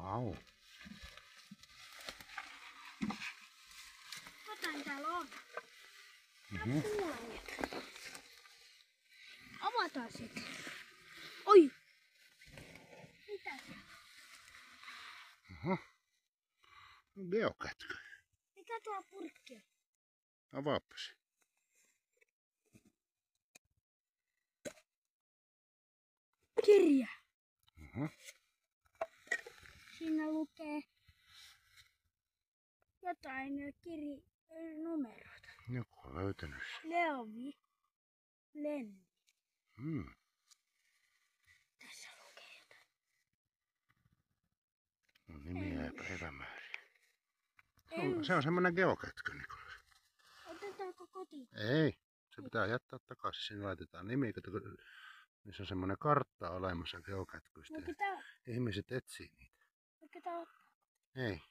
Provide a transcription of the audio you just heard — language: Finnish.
Au. Jotain täällä on. Mä kuulen nyt. Avataan sitten. Oi! Mitä se? Aha. Geokätkö. Mikä tuo purkki on? Avaappa se. Kirja. Aha. Siinä lukee jotain numeroita. Joku on löytänyt sen. Leovi. Lenni. Tässä lukee jotain. No, nimiä ja päivämääriä. Se on semmonen geokätkö, Nikolas. Otetaanko kotiin? Ei. Se pitää jättää takaisin. Siinä laitetaan nimi, missä on semmonen kartta olemassa geokätkyistä. No pitää, Ihmiset etsii niitä. pitää Ei.